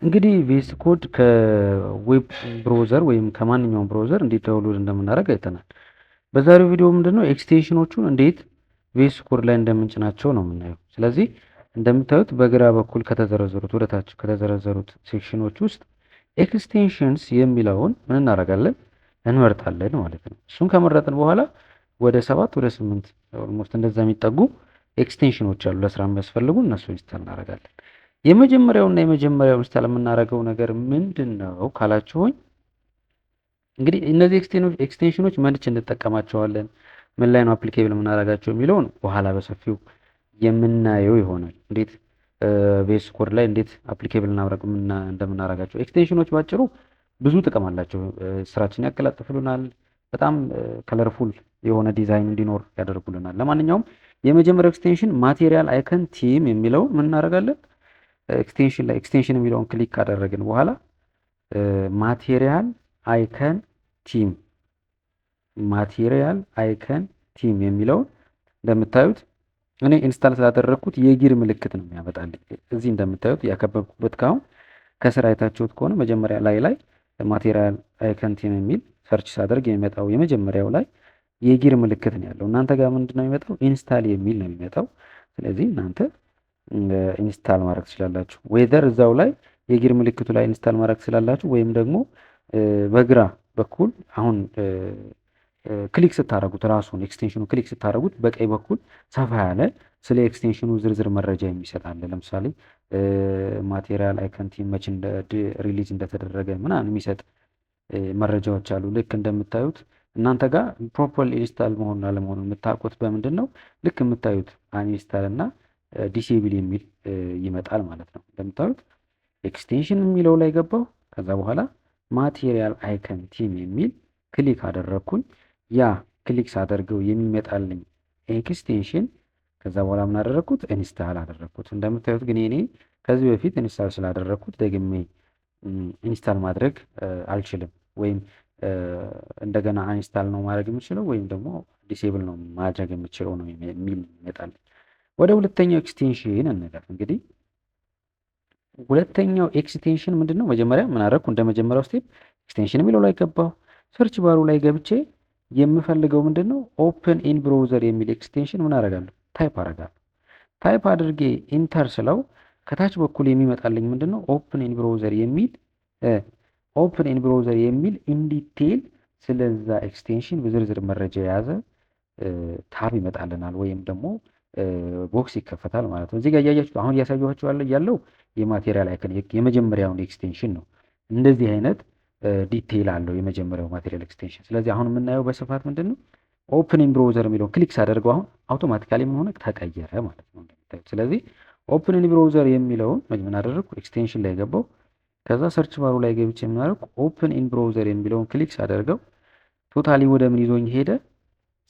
እንግዲህ ቪኤስ ኮድ ከዌብ ብሮዘር ወይም ከማንኛውም ብሮዘር እንዴት ዳውንሎድ እንደምናደርግ አይተናል። በዛሬው ቪዲዮ ምንድነው ኤክስቴንሽኖቹን እንዴት ቪኤስ ኮድ ላይ እንደምንጭናቸው ነው የምናየው። ስለዚህ እንደምታዩት በግራ በኩል ከተዘረዘሩት ወደታች ከተዘረዘሩት ሴክሽኖች ውስጥ ኤክስቴንሽንስ የሚለውን ምን እናደርጋለን እንመርጣለን ማለት ነው። እሱን ከመረጥን በኋላ ወደ 7 ወደ 8 ኦልሞስት እንደዛ የሚጠጉ ኤክስቴንሽኖች አሉ ለስራ የሚያስፈልጉ እነሱ ኢንስታል እናደርጋለን። የመጀመሪያውና የመጀመሪያው ኢንስታል የምናደርገው ነገር ምንድን ነው ካላችሁኝ፣ እንግዲህ እነዚህ ኤክስቴንሽኖች መቼ እንጠቀማቸዋለን፣ ምን ላይ ነው አፕሊኬብል የምናደርጋቸው የሚለውን በኋላ በሰፊው የምናየው ይሆናል። እንዴት ቪኤስ ኮድ ላይ እንዴት አፕሊኬብል እንደምናደርጋቸው። ኤክስቴንሽኖች ባጭሩ ብዙ ጥቅም አላቸው። ስራችን ያቀላጥፍሉናል። በጣም ከለርፉል የሆነ ዲዛይን እንዲኖር ያደርጉልናል። ለማንኛውም የመጀመሪያው ኤክስቴንሽን ማቴሪያል አይከን ቲም የሚለውን ምን እናደርጋለን፣ ኤክስቴንሽን ላይ ኤክስቴንሽን የሚለውን ክሊክ ካደረግን በኋላ ማቴሪያል አይከን ቲም የሚለውን እንደምታዩት እኔ ኢንስታል ስላደረግኩት የጊር ምልክት ነው የሚያመጣልኝ። እዚህ እንደምታዩት ያከበብኩበት ካሁን ከስር አይታችሁት ከሆነ መጀመሪያ ላይ ማቴሪያል አይከን ቲም የሚል ሰርች ሳደርግ የሚመጣው የመጀመሪያው ላይ የጊር ምልክት ነው ያለው። እናንተ ጋር ምንድነው የሚመጣው? ኢንስታል የሚል ነው የሚመጣው። ስለዚህ እናንተ ኢንስታል ማድረግ ትችላላችሁ። ዌዘር እዛው ላይ የጊር ምልክቱ ላይ ኢንስታል ማድረግ ትችላላችሁ፣ ወይም ደግሞ በግራ በኩል አሁን ክሊክ ስታደርጉት ራሱን ኤክስቴንሽኑ ክሊክ ስታደርጉት በቀኝ በኩል ሰፋ ያለ ስለ ኤክስቴንሽኑ ዝርዝር መረጃ የሚሰጣል። ለምሳሌ ማቴሪያል አይከን ቲም መቼ ሪሊዝ እንደተደረገ ምናምን የሚሰጥ መረጃዎች አሉ። ልክ እንደምታዩት እናንተ ጋር ፕሮፐርሊ ኢንስታል መሆኑን አለመሆኑን የምታውቁት በምንድን ነው? ልክ የምታዩት አንኢንስታል እና ዲሴብል የሚል ይመጣል ማለት ነው። እንደምታዩት ኤክስቴንሽን የሚለው ላይ ገባው። ከዛ በኋላ ማቴሪያል አይከን ቲም የሚል ክሊክ አደረግኩኝ። ያ ክሊክ ሳደርገው የሚመጣልኝ ኤክስቴንሽን ከዛ በኋላ ምን አደረግኩት? ኢንስታል አደረግኩት። እንደምታዩት ግን እኔ ከዚህ በፊት ኢንስታል ስላደረግኩት ደግሜ ኢንስታል ማድረግ አልችልም። ወይም እንደገና አንኢንስታል ነው ማድረግ የምችለው ወይም ደግሞ ዲሴብል ነው ማድረግ የምችለው ነው የሚል ይመጣል። ወደ ሁለተኛው ኤክስቴንሽን እንለፍ። እንግዲህ ሁለተኛው ኤክስቴንሽን ምንድን ነው? መጀመሪያ ምን አደረግኩ? እንደ መጀመሪያው ስቴፕ ኤክስቴንሽን የሚለው ላይ ገባሁ። ሰርች ባሩ ላይ ገብቼ የምፈልገው ምንድን ነው? ኦፕን ኢን ብሮዘር የሚል ኤክስቴንሽን ምን አደርጋለሁ? ታይፕ አደርጋለሁ። ታይፕ አድርጌ ኢንተር ስለው ከታች በኩል የሚመጣልኝ ምንድን ነው? ኦፕን ኢን ብሮዘር የሚል ኢንዲቴል ስለዛ ኤክስቴንሽን በዝርዝር መረጃ የያዘ ታብ ይመጣልናል፣ ወይም ደግሞ ቦክስ ይከፈታል ማለት ነው። እዚህ ጋር እያያችሁ አሁን እያሳየኋችሁ ያለው የማቴሪያል አይከን የመጀመሪያውን ኤክስቴንሽን ነው። እንደዚህ አይነት ዲቴይል አለው የመጀመሪያው ማቴሪያል ኤክስቴንሽን። ስለዚህ አሁን የምናየው በስፋት ምንድን ነው? ኦፕን ኢን ብሮዘር የሚለውን ክሊክ ሳደርገው አሁን አውቶማቲካሊ ምን ሆነ? ተቀየረ ማለት ነው እንደምታዩት። ስለዚህ ኦፕን ኢን ብሮዘር የሚለውን ምን አደረግኩ? ኤክስቴንሽን ላይ ገባው። ከዛ ሰርች ባሩ ላይ ገብቼ የምናደርግ ኦፕን ኢን ብሮዘር የሚለውን ክሊክ ሳደርገው ቶታሊ ወደ ምን ይዞኝ ሄደ?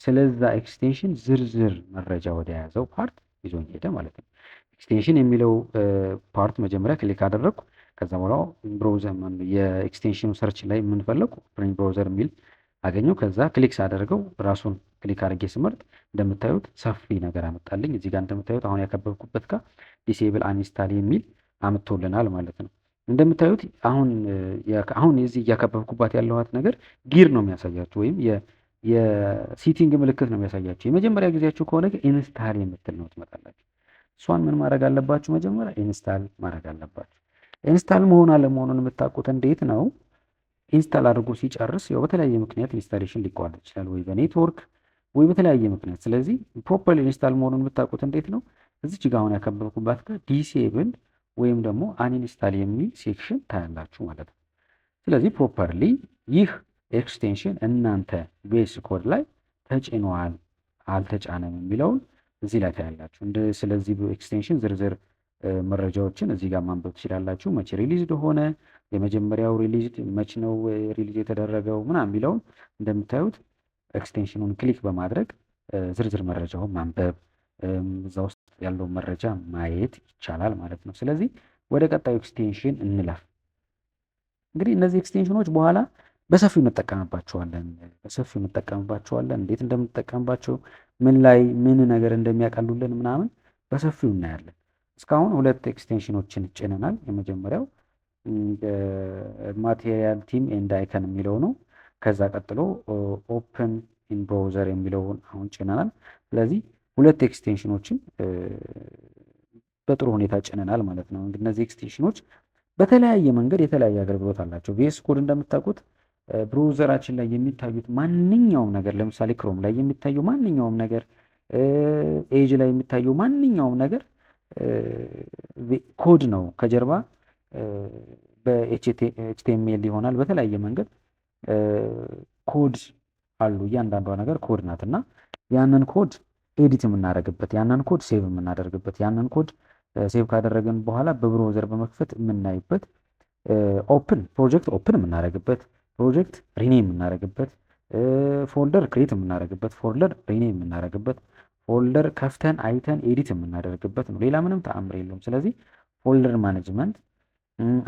ስለዛ ኤክስቴንሽን ዝርዝር መረጃ ወደ ያዘው ፓርት ይዞኝ ሄደ ማለት ነው። ኤክስቴንሽን የሚለው ፓርት መጀመሪያ ክሊክ አደረግኩ። ከዛ በኋላ ብሮዘር የኤክስቴንሽኑ ሰርች ላይ የምንፈለግ ኦፕን ብሮዘር የሚል አገኘው። ከዛ ክሊክ ሳደርገው ራሱን ክሊክ አድርጌ ስመርጥ እንደምታዩት ሰፊ ነገር አመጣልኝ። እዚህ ጋር እንደምታዩት አሁን ያከበብኩበት ጋር ዲሴብል አንኢንስታል የሚል አምጥቶልናል ማለት ነው። እንደምታዩት አሁን የዚህ እያከበብኩባት ያለኋት ነገር ጊር ነው የሚያሳያችሁ፣ ወይም የሲቲንግ ምልክት ነው የሚያሳያችሁ። የመጀመሪያ ጊዜያችሁ ከሆነ ኢንስታል የምትል ነው ትመጣላችሁ። እሷን ምን ማድረግ አለባችሁ? መጀመሪያ ኢንስታል ማድረግ አለባችሁ። ኢንስታል መሆን አለመሆኑን የምታውቁት እንዴት ነው? ኢንስታል አድርጎ ሲጨርስ ያው በተለያየ ምክንያት ኢንስታሌሽን ሊቋረጥ ይችላል፣ ወይ በኔትወርክ ወይ በተለያየ ምክንያት። ስለዚህ ፕሮፐርሊ ኢንስታል መሆኑን የምታውቁት እንዴት ነው? እዚች ጋር አሁን ያከበብኩባት ጋር ዲሴብል ወይም ደግሞ አንኢንስታል የሚል ሴክሽን ታያላችሁ ማለት ነው። ስለዚህ ፕሮፐርሊ ይህ ኤክስቴንሽን እናንተ ቪኤስ ኮድ ላይ ተጭኗል አልተጫነም የሚለውን እዚህ ላይ ታያላችሁ። ስለዚህ ኤክስቴንሽን ዝርዝር መረጃዎችን እዚህ ጋር ማንበብ ትችላላችሁ። መቼ ሪሊዝድ ሆነ፣ የመጀመሪያው ሪሊዝድ መቼ ነው ሪሊዝ የተደረገው ምናምን የሚለውን እንደምታዩት ኤክስቴንሽኑን ክሊክ በማድረግ ዝርዝር መረጃውን ማንበብ እዛ ውስጥ ያለውን መረጃ ማየት ይቻላል ማለት ነው። ስለዚህ ወደ ቀጣዩ ኤክስቴንሽን እንለፍ። እንግዲህ እነዚህ ኤክስቴንሽኖች በኋላ በሰፊው እንጠቀምባቸዋለን። እንዴት እንደምንጠቀምባቸው፣ ምን ላይ ምን ነገር እንደሚያቀሉልን ምናምን በሰፊው እናያለን። እስካሁን ሁለት ኤክስቴንሽኖችን ጭነናል። የመጀመሪያው ማቴሪያል ቲም ኤንድ አይከን የሚለው ነው። ከዛ ቀጥሎ ኦፕን ኢን ብራውዘር የሚለውን አሁን ጭነናል። ስለዚህ ሁለት ኤክስቴንሽኖችን በጥሩ ሁኔታ ጭነናል ማለት ነው። እነዚህ ኤክስቴንሽኖች በተለያየ መንገድ የተለያየ አገልግሎት አላቸው። ቪኤስ ኮድ እንደምታውቁት ብራውዘራችን ላይ የሚታዩት ማንኛውም ነገር ለምሳሌ ክሮም ላይ የሚታየው ማንኛውም ነገር፣ ኤጅ ላይ የሚታየው ማንኛውም ነገር ኮድ ነው። ከጀርባ በኤችቲኤምኤል ይሆናል በተለያየ መንገድ ኮድ አሉ። እያንዳንዷ ነገር ኮድ ናት እና ያንን ኮድ ኤዲት የምናደርግበት፣ ያንን ኮድ ሴቭ የምናደርግበት፣ ያንን ኮድ ሴቭ ካደረግን በኋላ በብራውዘር በመክፈት የምናይበት፣ ኦፕን ፕሮጀክት ኦፕን የምናደርግበት፣ ፕሮጀክት ሪኔም የምናደርግበት፣ ፎልደር ክሬት የምናደርግበት፣ ፎልደር ሪኔም የምናደርግበት፣ ፎልደር ከፍተን አይተን ኤዲት የምናደርግበት ነው። ሌላ ምንም ተአምር የለውም። ስለዚህ ፎልደር ማኔጅመንት፣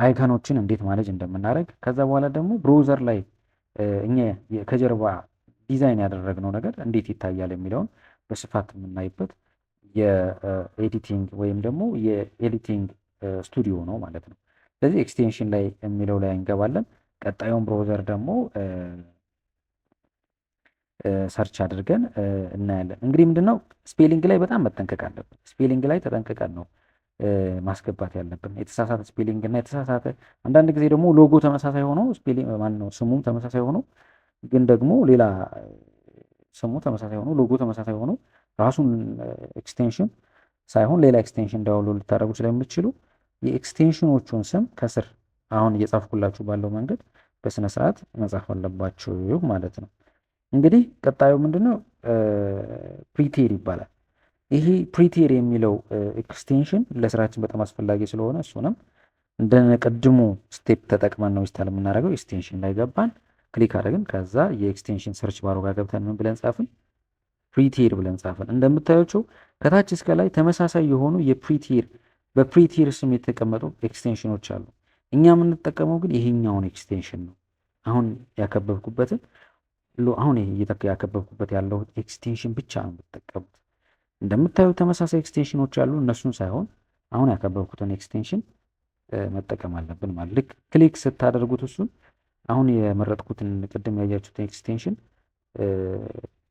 አይከኖችን እንዴት ማኔጅ እንደምናደርግ፣ ከዛ በኋላ ደግሞ ብራውዘር ላይ እኛ ከጀርባ ዲዛይን ያደረግነው ነገር እንዴት ይታያል የሚለውን በስፋት የምናይበት የኤዲቲንግ ወይም ደግሞ የኤዲቲንግ ስቱዲዮ ነው ማለት ነው። ስለዚህ ኤክስቴንሽን ላይ የሚለው ላይ እንገባለን። ቀጣዩን ብራውዘር ደግሞ ሰርች አድርገን እናያለን። እንግዲህ ምንድነው ስፔሊንግ ላይ በጣም መጠንቀቅ አለብን። ስፔሊንግ ላይ ተጠንቅቀን ነው ማስገባት ያለብን። የተሳሳተ ስፔሊንግ እና የተሳሳተ አንዳንድ ጊዜ ደግሞ ሎጎ ተመሳሳይ ሆኖ ስፔሊንግ ማን ነው ስሙም ተመሳሳይ ሆኖ ግን ደግሞ ሌላ ስሙ ተመሳሳይ ሆኖ ሎጎ ተመሳሳይ ሆኖ ራሱን ኤክስቴንሽን ሳይሆን ሌላ ኤክስቴንሽን ዳውንሎድ ልታደርጉ ስለምትችሉ የኤክስቴንሽኖቹን ስም ከስር አሁን እየጻፍኩላችሁ ባለው መንገድ በስነ ስርዓት መጻፍ አለባችሁ ማለት ነው። እንግዲህ ቀጣዩ ምንድነው ፕሪቴር ይባላል። ይሄ ፕሪቴር የሚለው ኤክስቴንሽን ለስራችን በጣም አስፈላጊ ስለሆነ እሱንም እንደቀድሞ ስቴፕ ተጠቅመን ነው ኢንስታል የምናደርገው። ኤክስቴንሽን ላይ ገባን፣ ክሊክ አድርገን ከዛ የኤክስቴንሽን ሰርች ባሩ ጋር ገብተን ምን ብለን ጻፍን? ፕሪቴር ብለን ጻፍን። እንደምታዩቸው ከታች እስከ ላይ ተመሳሳይ የሆኑ የፕሪቴር በፕሪቴር ስም የተቀመጡ ኤክስቴንሽኖች አሉ። እኛ የምንጠቀመው ግን ይሄኛውን ኤክስቴንሽን ነው። አሁን ያከበብኩበትን አሁን ይሄ ያከበብኩበት ያለው ኤክስቴንሽን ብቻ ነው የምትጠቀሙት። እንደምታዩት ተመሳሳይ ኤክስቴንሽኖች አሉ። እነሱን ሳይሆን አሁን ያከበብኩትን ኤክስቴንሽን መጠቀም አለብን ማለት። ልክ ክሊክ ስታደርጉት እሱን አሁን የመረጥኩትን ቅድም ያያችሁትን ኤክስቴንሽን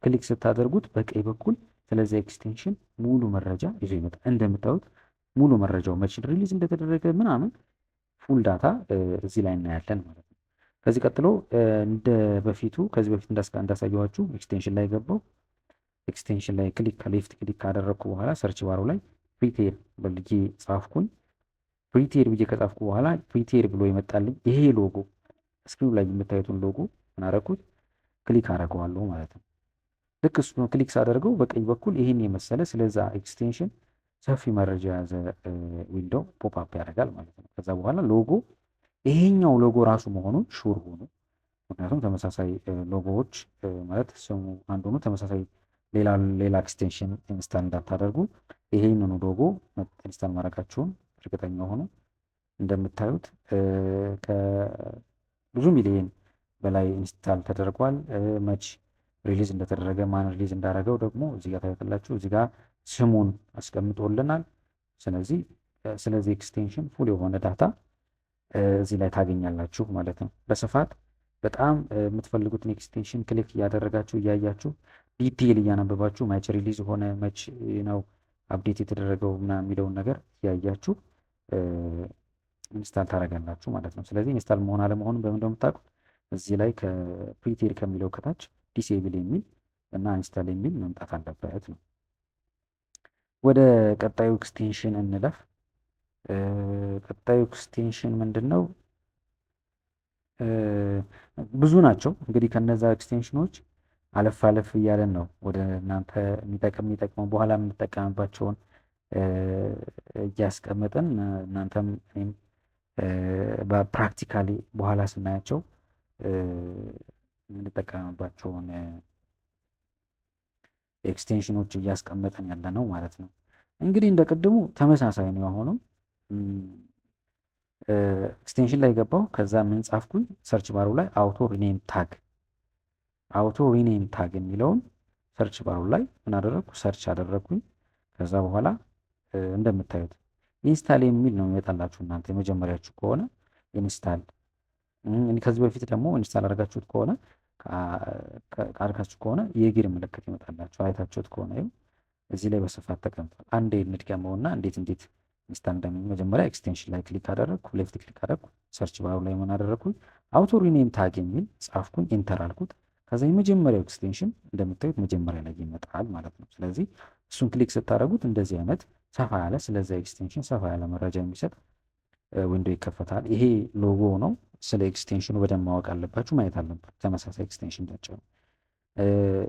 ክሊክ ስታደርጉት በቀኝ በኩል ስለዚህ ኤክስቴንሽን ሙሉ መረጃ ይዞ ይመጣል። እንደምታዩት ሙሉ መረጃው መቼ ሪሊዝ እንደተደረገ ምናምን ፉል ዳታ እዚህ ላይ እናያለን ማለት ነው። ከዚህ ቀጥሎ እንደ በፊቱ ከዚህ በፊት እንዳሳየኋችሁ ኤክስቴንሽን ላይ ገባው። ኤክስቴንሽን ላይ ክሊክ ከሌፍት ክሊክ ካደረግኩ በኋላ ሰርች ባሩ ላይ ፕሪቴር ብዬ ጻፍኩኝ። ፕሪቴር ብዬ ከጻፍኩ በኋላ ፕሪቴር ብሎ ይመጣልኝ ይሄ ሎጎ ስክሪኑ ላይ የምታዩትን ሎጎ ምን አደረኩት? ክሊክ አደርገዋለሁ ማለት ነው። ልክ እሱን ክሊክ ሳደርገው በቀኝ በኩል ይህን የመሰለ ስለዛ ኤክስቴንሽን ሰፊ መረጃ የያዘ ዊንዶው ፖፕ አፕ ያደርጋል ማለት ነው። ከዛ በኋላ ሎጎ ይሄኛው ሎጎ ራሱ መሆኑን ሹር ሆኑ። ምክንያቱም ተመሳሳይ ሎጎዎች ማለት ስሙ አንዱ ነው። ተመሳሳይ ሌላ ኤክስቴንሽን ኢንስታል እንዳታደርጉ ይሄንኑ ሎጎ ኢንስታል ማድረጋችሁን እርግጠኛ ሆኑ። እንደምታዩት ከብዙ ሚሊዮን በላይ ኢንስታል ተደርጓል። መች ሪሊዝ እንደተደረገ ማን ሪሊዝ እንዳደረገው ደግሞ እዚህ ጋር ታዩታላችሁ። እዚህ ጋር ስሙን አስቀምጦልናል። ስለዚህ ኤክስቴንሽን ፉል የሆነ ዳታ እዚህ ላይ ታገኛላችሁ ማለት ነው። በስፋት በጣም የምትፈልጉትን ኤክስቴንሽን ክሊክ እያደረጋችሁ እያያችሁ ዲቴይል እያነበባችሁ መች ሪሊዝ ሆነ መች ነው አፕዴት የተደረገው ምናምን የሚለውን ነገር እያያችሁ ኢንስታል ታደርጋላችሁ ማለት ነው። ስለዚህ ኢንስታል መሆን አለመሆኑን በምን እንደምታውቁት እዚህ ላይ ከፕሪቴር ከሚለው ከታች ዲሴብል የሚል እና ኢንስታል የሚል መምጣት አለበት ነው። ወደ ቀጣዩ ኤክስቴንሽን እንለፍ። ቀጣዩ ኤክስቴንሽን ምንድን ነው? ብዙ ናቸው። እንግዲህ ከነዛ ኤክስቴንሽኖች አለፍ አለፍ እያለን ነው ወደ እናንተ የሚጠቅመው በኋላ የምንጠቀምባቸውን እያስቀመጥን እናንተም እኔም በፕራክቲካሊ በኋላ ስናያቸው የምንጠቀምባቸውን ኤክስቴንሽኖች እያስቀመጥን ያለ ነው ማለት ነው። እንግዲህ እንደ ቅድሙ ተመሳሳይ ነው። አሁንም ኤክስቴንሽን ላይ ገባው። ከዛ ምን ጻፍኩኝ? ሰርች ባሩ ላይ አውቶ ሪኔም ታግ የሚለውን ሰርች ባሩ ላይ ምን አደረግኩ? ሰርች አደረግኩኝ። ከዛ በኋላ እንደምታዩት ኢንስታል የሚል ነው የሚመጣላችሁ እናንተ የመጀመሪያችሁ ከሆነ ኢንስታል ከዚህ በፊት ደግሞ ኢንስታል አድርጋችሁት ከሆነ አድርጋችሁ ከሆነ የጊር ምልክት ይመጣላችሁ አይታችሁት ከሆነ እዚህ ላይ በስፋት ተቀምጧል። አንዴ እንድገመውና እንዴት ኢንስታል መጀመሪያ ኤክስቴንሽን ላይ ክሊክ አደረግኩ፣ ሌፍት ክሊክ አደረግኩ፣ ሰርች ባሩ ላይ ምን አደረግኩኝ አውቶ ሪኔም ታግ የሚል ጻፍኩኝ፣ ኢንተር አልኩት። ከዛ የመጀመሪያው ኤክስቴንሽን እንደምታዩት መጀመሪያ ላይ ይመጣል ማለት ነው። ስለዚህ እሱን ክሊክ ስታደርጉት እንደዚህ አይነት ሰፋ ያለ ስለዛ ኤክስቴንሽን ሰፋ ያለ መረጃ የሚሰጥ ዊንዶ ይከፈታል። ይሄ ሎጎ ነው። ስለ ኤክስቴንሽኑ በደንብ ማወቅ አለባችሁ፣ ማየት አለባችሁ። ተመሳሳይ ኤክስቴንሽን ተጫኑ።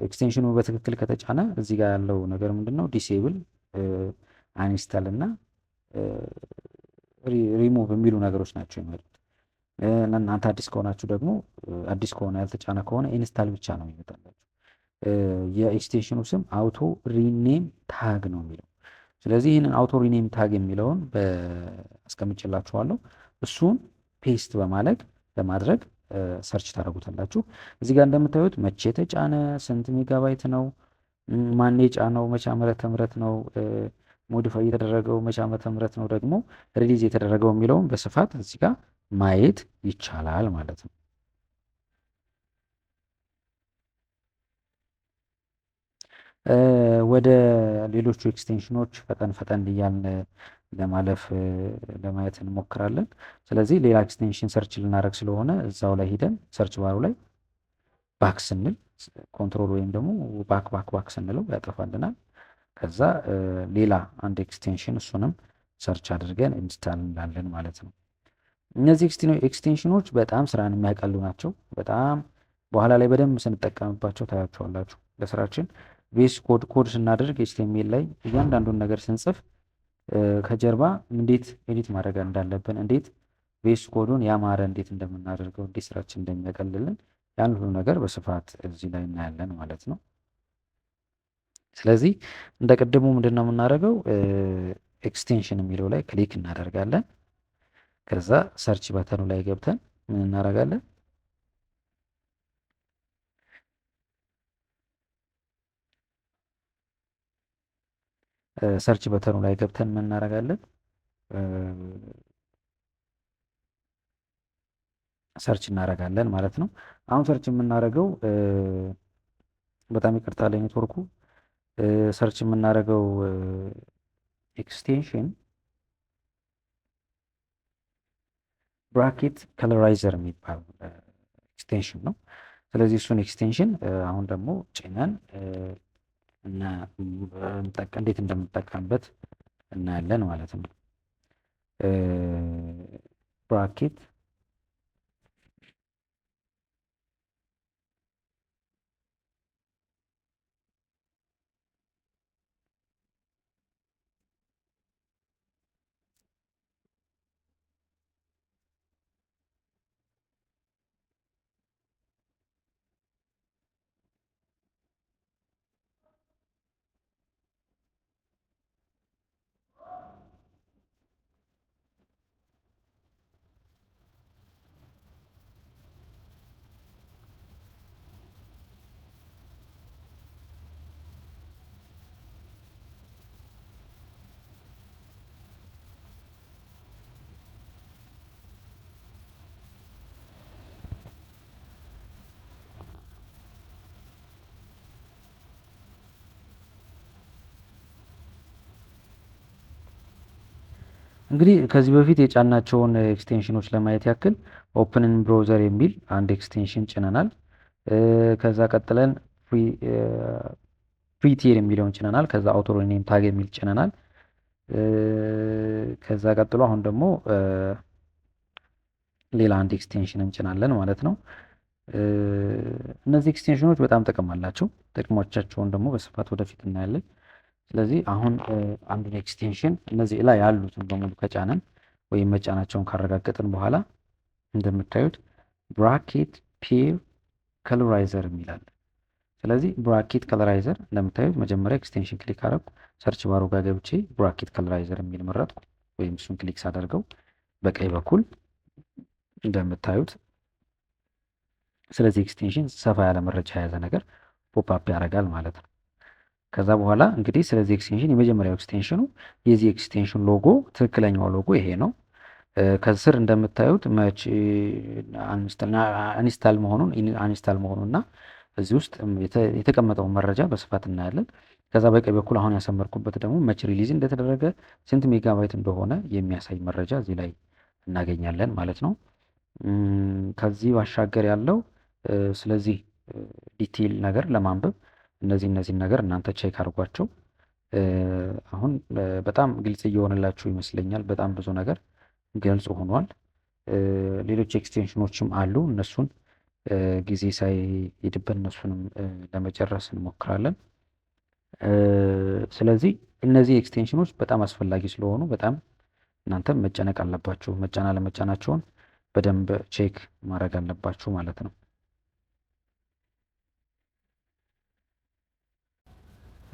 ኤክስቴንሽኑ በትክክል ከተጫነ እዚህ ጋር ያለው ነገር ምንድን ነው? ዲሴብል፣ አንኢንስታል እና ሪሙቭ የሚሉ ነገሮች ናቸው የሚመጡት። እናንተ አዲስ ከሆናችሁ ደግሞ አዲስ ከሆነ ያልተጫነ ከሆነ ኢንስታል ብቻ ነው የሚመጣላችሁ። የኤክስቴንሽኑ ስም አውቶ ሪኔም ታግ ነው የሚለው። ስለዚህ ይህንን አውቶ ሪኔም ታግ የሚለውን አስቀምጬላችኋለሁ። እሱን ፔስት በማድረግ ሰርች ታደርጉታላችሁ። እዚህ ጋር እንደምታዩት መቼ የተጫነ፣ ስንት ሜጋባይት ነው፣ ማን የጫነው፣ መቼ ዓመተ ምህረት ነው ሞዲፋይ የተደረገው፣ መቼ ዓመተ ምህረት ነው ደግሞ ሪሊዝ የተደረገው የሚለውን በስፋት እዚህ ጋር ማየት ይቻላል ማለት ነው። ወደ ሌሎቹ ኤክስቴንሽኖች ፈጠን እያልን ለማየት እንሞክራለን። ስለዚህ ሌላ ኤክስቴንሽን ሰርች ልናደርግ ስለሆነ እዛው ላይ ሂደን ሰርች ባሩ ላይ ባክ ስንል ኮንትሮል ወይም ደግሞ ባክ ስንለው ያጠፋልናል። ከዛ ሌላ አንድ ኤክስቴንሽን እሱንም ሰርች አድርገን ኢንስታል እንላለን ማለት ነው። እነዚህ ኤክስቴንሽኖች በጣም ስራን የሚያቀሉ ናቸው። በጣም በኋላ ላይ በደንብ ስንጠቀምባቸው ታያቸዋላችሁ። ለስራችን ቤስ ኮድ ስናደርግ ኤችቲኤምኤል ላይ እያንዳንዱን ነገር ስንጽፍ ከጀርባ እንዴት ኤዲት ማድረግ እንዳለብን፣ እንዴት ቤስ ኮዱን ያማረ እንዴት እንደምናደርገው፣ እንዴት ስራችን እንደሚያቀልልን ያን ሁሉ ነገር በስፋት እዚህ ላይ እናያለን ማለት ነው። ስለዚህ እንደ ቅድሙ ምንድን ነው የምናደርገው? ኤክስቴንሽን የሚለው ላይ ክሊክ እናደርጋለን። ከዛ ሰርች በተኑ ላይ ገብተን ምን እናደርጋለን? ሰርች በተኑ ላይ ገብተን ምን እናደርጋለን? ሰርች እናደርጋለን ማለት ነው። አሁን ሰርች የምናደርገው በጣም ይቅርታ ለኔትወርኩ ሰርች የምናደርገው ኤክስቴንሽን ብራኬት ከለራይዘር የሚባል ኤክስቴንሽን ነው። ስለዚህ እሱን ኤክስቴንሽን አሁን ደግሞ ጭነን እና እንዴት እንደምንጠቀምበት እናያለን ማለት ነው። ብራኬት እንግዲህ ከዚህ በፊት የጫናቸውን ኤክስቴንሽኖች ለማየት ያክል ኦፕንን ብሮዘር የሚል አንድ ኤክስቴንሽን ጭነናል። ከዛ ቀጥለን ፍሪቲር የሚለውን ጭነናል። ከዛ አውቶ ሪኔም ታግ የሚል ጭነናል። ከዛ ቀጥሎ አሁን ደግሞ ሌላ አንድ ኤክስቴንሽን እንጭናለን ማለት ነው። እነዚህ ኤክስቴንሽኖች በጣም ጥቅም አላቸው። ጥቅሞቻቸውን ደግሞ በስፋት ወደፊት እናያለን። ስለዚህ አሁን አንዱን ኤክስቴንሽን እነዚህ ላይ ያሉትን በሙሉ ከጫነን ወይም መጫናቸውን ካረጋገጥን በኋላ እንደምታዩት ብራኬት ፔር ከለራይዘር የሚላል። ስለዚህ ብራኬት ከለራይዘር እንደምታዩት መጀመሪያ ኤክስቴንሽን ክሊክ አደረኩ። ሰርች ባሩ ጋር ገብቼ ብራኬት ከለራይዘር የሚል መረጥኩ። ወይም እሱን ክሊክ ሳደርገው በቀኝ በኩል እንደምታዩት ስለዚህ ኤክስቴንሽን ሰፋ ያለ መረጃ የያዘ ነገር ፖፕ አፕ ያደርጋል ማለት ነው። ከዛ በኋላ እንግዲህ ስለዚህ ኤክስቴንሽን የመጀመሪያው ኤክስቴንሽኑ የዚህ ኤክስቴንሽን ሎጎ ትክክለኛው ሎጎ ይሄ ነው። ከስር እንደምታዩት መች አንስታል መሆኑን እና እዚህ ውስጥ የተቀመጠውን መረጃ በስፋት እናያለን። ከዛ በቀኝ በኩል አሁን ያሰመርኩበት ደግሞ መች ሪሊዝ እንደተደረገ ስንት ሜጋባይት እንደሆነ የሚያሳይ መረጃ እዚህ ላይ እናገኛለን ማለት ነው። ከዚህ ባሻገር ያለው ስለዚህ ዲቴይል ነገር ለማንበብ እነዚህን ነገር እናንተ ቼክ አድርጓቸው። አሁን በጣም ግልጽ እየሆነላችሁ ይመስለኛል። በጣም ብዙ ነገር ግልጽ ሆኗል። ሌሎች ኤክስቴንሽኖችም አሉ። እነሱን ጊዜ ሳይሄድብን እነሱንም ለመጨረስ እንሞክራለን። ስለዚህ እነዚህ ኤክስቴንሽኖች በጣም አስፈላጊ ስለሆኑ በጣም እናንተም መጨነቅ አለባችሁ። መጫን አለመጫናቸውን በደንብ ቼክ ማድረግ አለባችሁ ማለት ነው።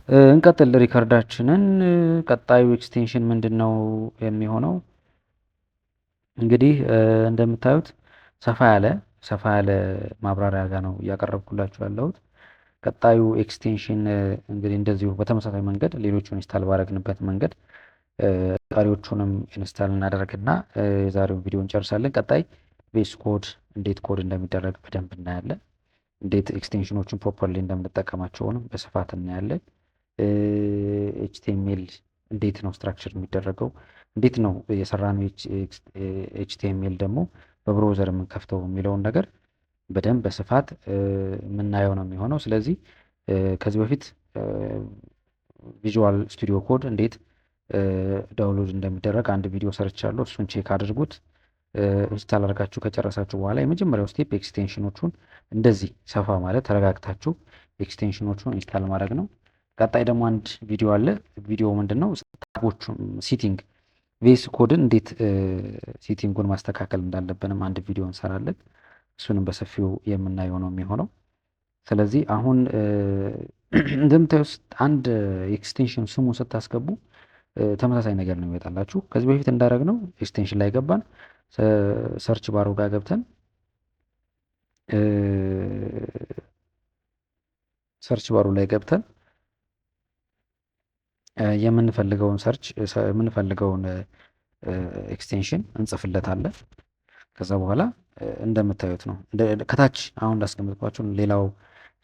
እንቀጥል ሪከርዳችንን። ቀጣዩ ኤክስቴንሽን ምንድን ነው የሚሆነው? እንግዲህ እንደምታዩት ሰፋ ያለ ማብራሪያ ጋር ነው እያቀረብኩላችሁ ያለሁት። ቀጣዩ ኤክስቴንሽን እንግዲህ እንደዚሁ በተመሳሳይ መንገድ ሌሎቹን ኢንስታል ባረግንበት መንገድ ቀሪዎቹንም ኢንስታል እናደርግና የዛሬውን ቪዲዮ እንጨርሳለን። ቀጣይ ቬስ ኮድ እንዴት ኮድ እንደሚደረግ በደንብ እናያለን። እንዴት ኤክስቴንሽኖችን ፕሮፐርሊ እንደምንጠቀማቸውንም በስፋት እናያለን። ኤችቲኤምኤል እንዴት ነው ስትራክቸር የሚደረገው፣ እንዴት ነው የሰራነው ኤችቲኤምኤል ደግሞ በብሮዘር የምንከፍተው የሚለውን ነገር በደንብ በስፋት የምናየው ነው የሚሆነው። ስለዚህ ከዚህ በፊት ቪዥዋል ስቱዲዮ ኮድ እንዴት ዳውንሎድ እንደሚደረግ አንድ ቪዲዮ ሰርቻለሁ። እሱን ቼክ አድርጉት። ኢንስታል አድርጋችሁ ከጨረሳችሁ በኋላ የመጀመሪያው ስቴፕ ኤክስቴንሽኖቹን እንደዚህ ሰፋ ማለት ተረጋግታችሁ ኤክስቴንሽኖቹን ኢንስታል ማድረግ ነው። ቀጣይ ደግሞ አንድ ቪዲዮ አለ። ቪዲዮ ምንድን ነው? ታቦቹ ሲቲንግ ቬስ ኮድን እንዴት ሲቲንጉን ማስተካከል እንዳለብንም አንድ ቪዲዮ እንሰራለን። እሱንም በሰፊው የምናየው ነው የሚሆነው። ስለዚህ አሁን እንደምታዩት አንድ ኤክስቴንሽን ስሙ ስታስገቡ ተመሳሳይ ነገር ነው የሚመጣላችሁ። ከዚህ በፊት እንዳደረግነው ኤክስቴንሽን ላይ ገባን፣ ሰርች ባሩ ጋር ገብተን ሰርች ባሩ ላይ ገብተን የምንፈልገውን ኤክስቴንሽን እንጽፍለታለን። ከዛ በኋላ እንደምታዩት ነው። ከታች አሁን እንዳስቀምጥኳችሁ ሌላው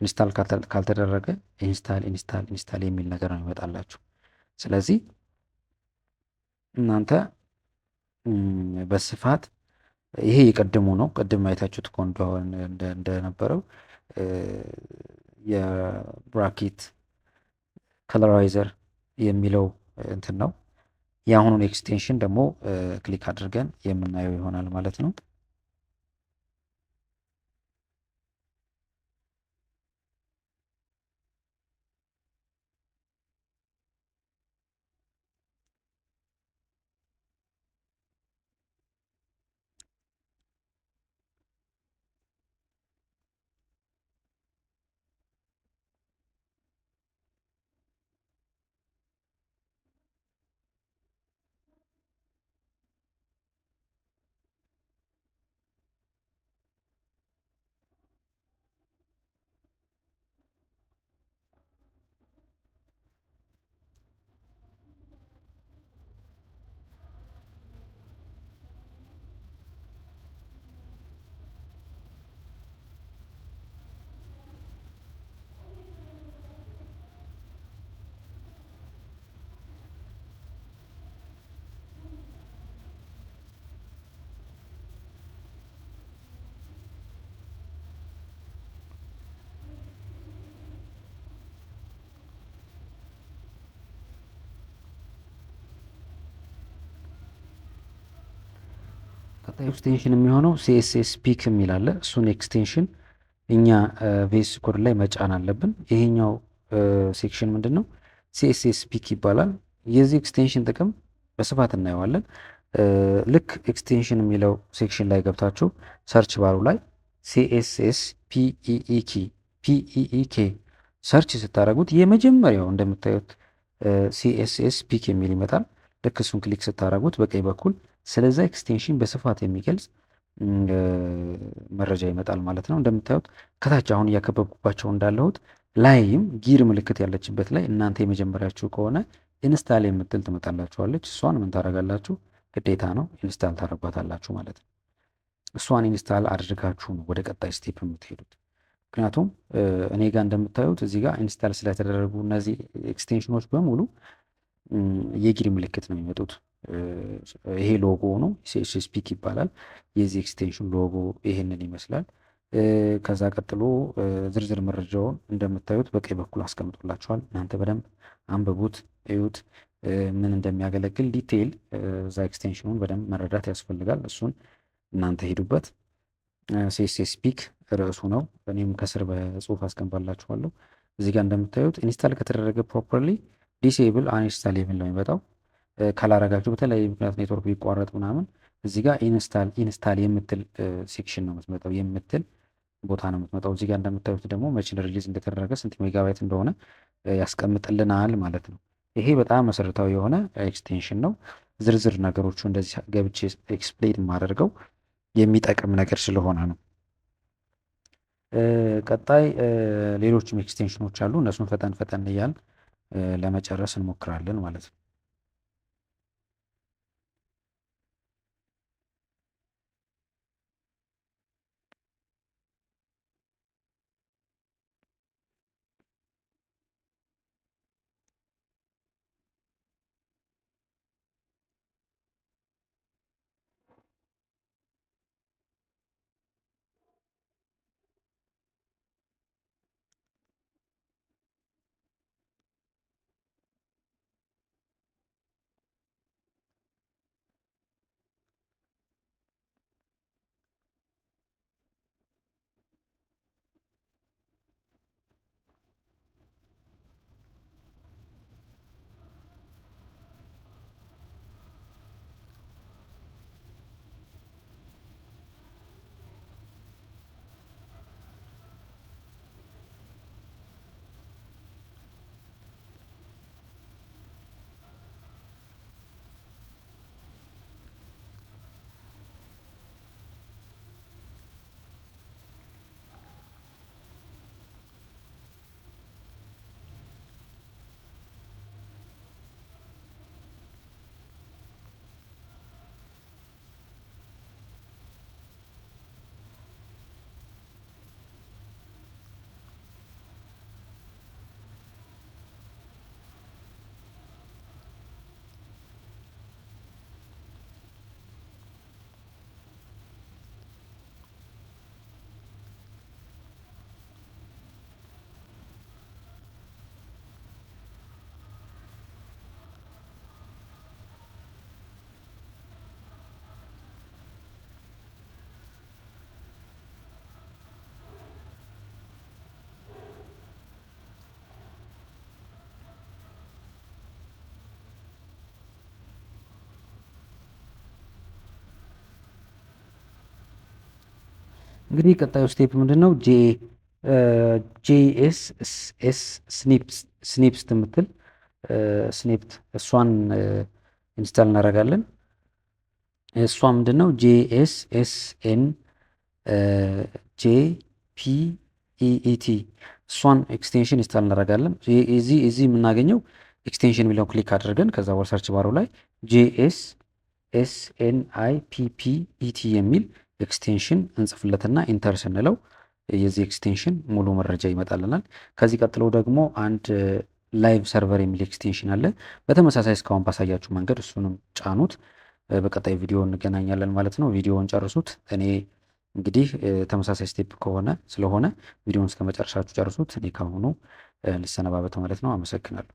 ኢንስታል ካልተደረገ ኢንስታል የሚል ነገር ነው ይመጣላችሁ። ስለዚህ እናንተ በስፋት ይሄ የቀድሙ ነው። ቅድም አይታችሁት እንደሆነ እንደነበረው የብራኬት ከለራይዘር የሚለው እንትን ነው። የአሁኑን ኤክስቴንሽን ደግሞ ክሊክ አድርገን የምናየው ይሆናል ማለት ነው። ቀጣዩ ኤክስቴንሽን የሚሆነው ሲኤስኤስ ፒክ የሚል አለ። እሱን ኤክስቴንሽን እኛ ቬስ ኮድ ላይ መጫን አለብን። ይሄኛው ሴክሽን ምንድን ነው? ሲኤስኤስ ፒክ ይባላል። የዚህ ኤክስቴንሽን ጥቅም በስፋት እናየዋለን። ልክ ኤክስቴንሽን የሚለው ሴክሽን ላይ ገብታችሁ ሰርች ባሩ ላይ ሲኤስኤስ ፒኢኢኬ ሰርች ስታደረጉት የመጀመሪያው እንደምታዩት ሲኤስኤስ ፒክ የሚል ይመጣል። ልክ እሱን ክሊክ ስታደረጉት በቀኝ በኩል ስለዛ ኤክስቴንሽን በስፋት የሚገልጽ መረጃ ይመጣል ማለት ነው። እንደምታዩት ከታች አሁን እያከበብኩባቸው እንዳለሁት ላይም ጊር ምልክት ያለችበት ላይ እናንተ የመጀመሪያችሁ ከሆነ ኢንስታል የምትል ትመጣላችኋለች። እሷን ምን ታደርጋላችሁ? ግዴታ ነው፣ ኢንስታል ታደርጓታላችሁ ማለት ነው። እሷን ኢንስታል አድርጋችሁ ነው ወደ ቀጣይ ስቴፕ የምትሄዱት። ምክንያቱም እኔ ጋር እንደምታዩት እዚህ ጋር ኢንስታል ስለተደረጉ እነዚህ ኤክስቴንሽኖች በሙሉ የጊር ምልክት ነው የሚመጡት። ይሄ ሎጎ ነው፣ ሲኤስኤስ ፒክ ይባላል። የዚህ ኤክስቴንሽን ሎጎ ይሄንን ይመስላል። ከዛ ቀጥሎ ዝርዝር መረጃውን እንደምታዩት በቀኝ በኩል አስቀምጦላችኋል። እናንተ በደንብ አንብቡት፣ እዩት፣ ምን እንደሚያገለግል ዲቴይል እዛ ኤክስቴንሽኑን በደንብ መረዳት ያስፈልጋል። እሱን እናንተ ሄዱበት። ሲኤስኤስ ፒክ ርዕሱ ነው። እኔም ከስር በጽሁፍ አስቀምጣላችኋለሁ። እዚህ ጋር እንደምታዩት ኢንስታል ከተደረገ ፕሮፐርሊ ዲሴብል አንኢንስታል የሚል ነው የሚመጣው። ካላረጋችሁ በተለያየ ምክንያት ኔትወርክ ቢቋረጥ ምናምን እዚህ ጋር ኢንስታል የምትል ሴክሽን ነው የምትመጣው፣ የምትል ቦታ ነው የምትመጣው። እዚህ ጋር እንደምታዩት ደግሞ መቼ ሪሊዝ እንደተደረገ ስንት ሜጋባይት እንደሆነ ያስቀምጥልናል ማለት ነው። ይሄ በጣም መሰረታዊ የሆነ ኤክስቴንሽን ነው። ዝርዝር ነገሮቹ እንደዚህ ገብቼ ኤክስፕሌን የማደርገው የሚጠቅም ነገር ስለሆነ ነው። ቀጣይ ሌሎችም ኤክስቴንሽኖች አሉ። እነሱን ፈጠን ፈጠን እያልን ለመጨረስ እንሞክራለን ማለት ነው። እንግዲህ ቀጣዩ ስቴፕ ምንድን ነው? ጄኤስኤስ ስኒፕስ የምትል ስኒፕት እሷን ኢንስታል እናደርጋለን። እሷ ምንድን ነው? ጄኤስኤስኤን ጄፒኢኢቲ እሷን ኤክስቴንሽን ኢንስታል እናደርጋለን። እዚህ የምናገኘው ኤክስቴንሽን የሚለውን ክሊክ አድርገን ከዛ በኋላ ሰርች ባሩ ላይ ጄኤስኤስኤንአይፒፒኢቲ የሚል ኤክስቴንሽን እንጽፍለትና ኢንተር ስንለው የዚህ ኤክስቴንሽን ሙሉ መረጃ ይመጣልናል። ከዚህ ቀጥሎ ደግሞ አንድ ላይቭ ሰርቨር የሚል ኤክስቴንሽን አለ። በተመሳሳይ እስካሁን ባሳያችሁ መንገድ እሱንም ጫኑት። በቀጣይ ቪዲዮ እንገናኛለን ማለት ነው። ቪዲዮውን ጨርሱት። እኔ እንግዲህ ተመሳሳይ ስቴፕ ስለሆነ ቪዲዮውን እስከ መጨረሻችሁ ጨርሱት። እኔ ካሁኑ ልሰነባበት ማለት ነው። አመሰግናለሁ።